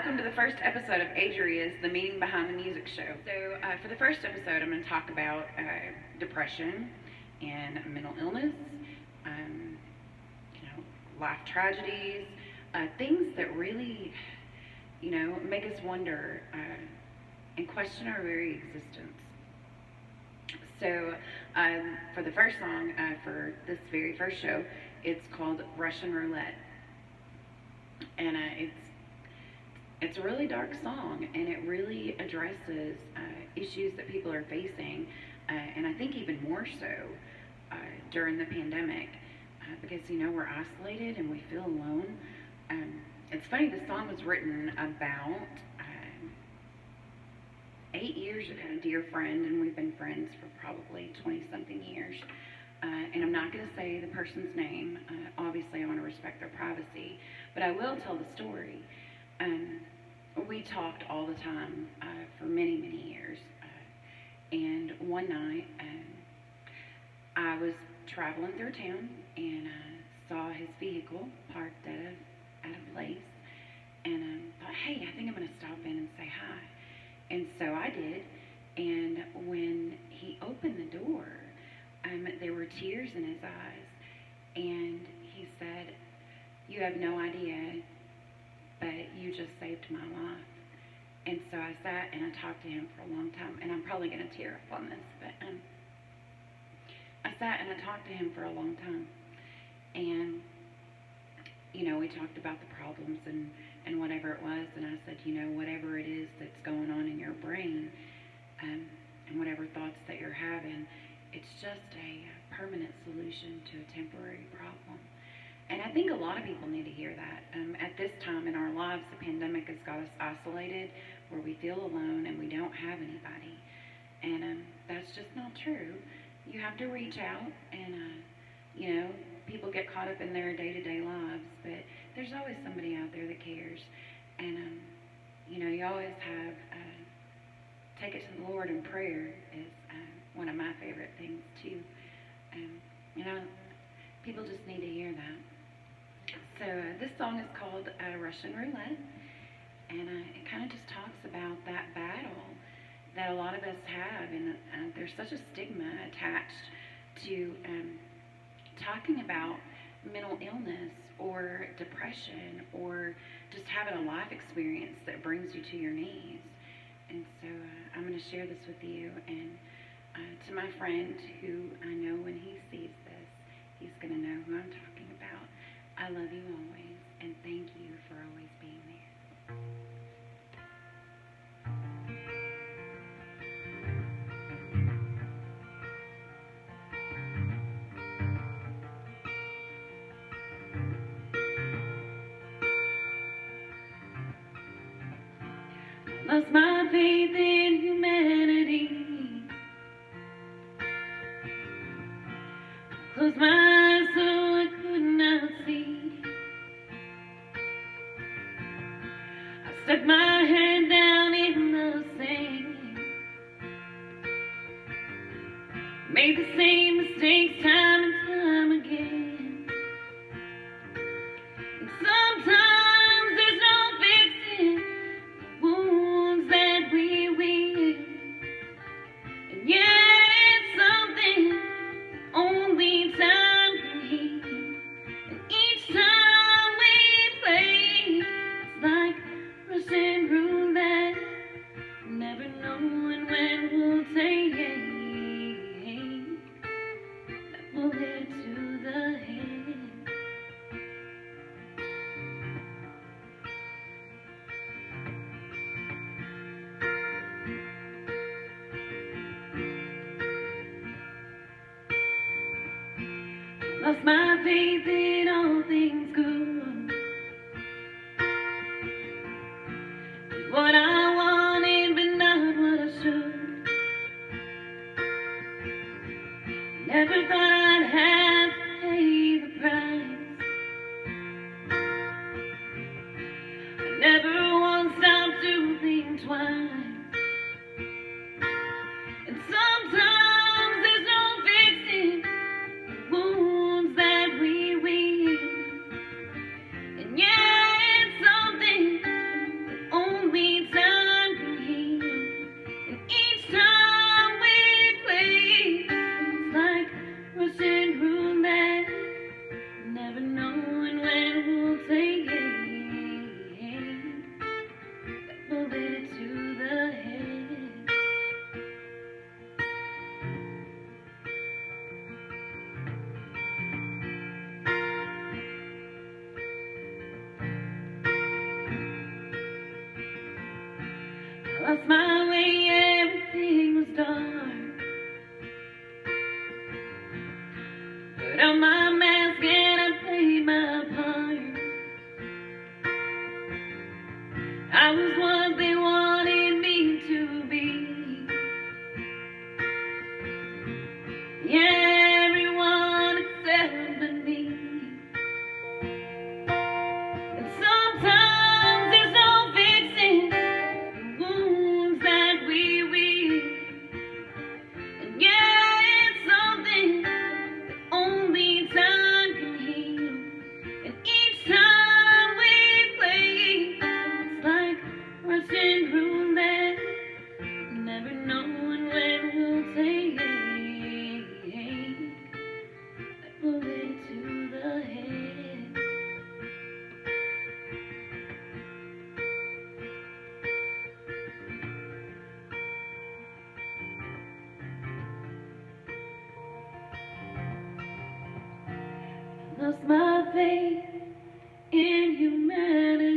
welcome to the first episode of Adria's The Meaning Behind the Music Show. So, for the first episode, I'm going to talk about depression and mental illness, life tragedies, things that really, make us wonder and question our very existence. So, for the first song for this very first show, it's called Russian Roulette, and it's a really dark song, and it really addresses issues that people are facing, and I think even more so during the pandemic, because we're isolated and we feel alone. It's funny, the song was written about 8 years ago, a dear friend, and we've been friends for probably 20-something years. And I'm not going to say the person's name. Obviously, I want to respect their privacy, but I will tell the story. We talked all the time for many, many years. And one night, I was traveling through town and saw his vehicle parked at a place, and thought, hey, I think I'm going to stop in and say hi. And so I did, and when he opened the door, there were tears in his eyes, and he said, "You have no idea, but you just saved my life." And so I sat and I talked to him for a long time, and I'm probably going to tear up on this, but I sat and I talked to him for a long time, and we talked about the problems and whatever it was, and I said, whatever it is that's going on in your brain, and whatever thoughts that you're having, it's just a permanent solution to a temporary problem. And I think a lot of people need to hear that. At this time in our lives, the pandemic has got us isolated, where we feel alone and we don't have anybody. And that's just not true. You have to reach out, and people get caught up in their day-to-day lives, but there's always somebody out there that cares. And you always have take it to the Lord in prayer is one of my favorite things too. People just need to hear that. So this song is called Russian Roulette, and it kind of just talks about that battle that a lot of us have, and there's such a stigma attached to talking about mental illness or depression or just having a life experience that brings you to your knees. And so I'm going to share this with you, and to my friend who I know when he sees this, he's going to know who I'm talking about. I love you always, and thank you for always being there. Lost my faith in humanity. Closed my eyes so I could not see. I stuck my head down in the sand. Made the same mistakes time and time again. And sometimes there's no fixing the wounds that we wear. And yeah, it's something only time can heal. And each time we play, it's like Russian roulette, never knowing when we'll take that bullet to the head. Lost my faith in all things good. Did what I wanted, but not what I should. Never thought I'd have to pay the price. I never once stopped to think twice. And sometimes there's no fixing the wounds that we wear. And yeah, it's something that Lost my way, everything was dark. Put on my mask and I played my part. I was what they wanted me to be. Yeah, everyone accepted me. And sometimes there's no fixing the wounds that we weave. And yeah, it's something that only time can heal. And each time we play, it's like Russian roulette, never knowing when we'll take that bullet to the head. Lost my faith in humanity.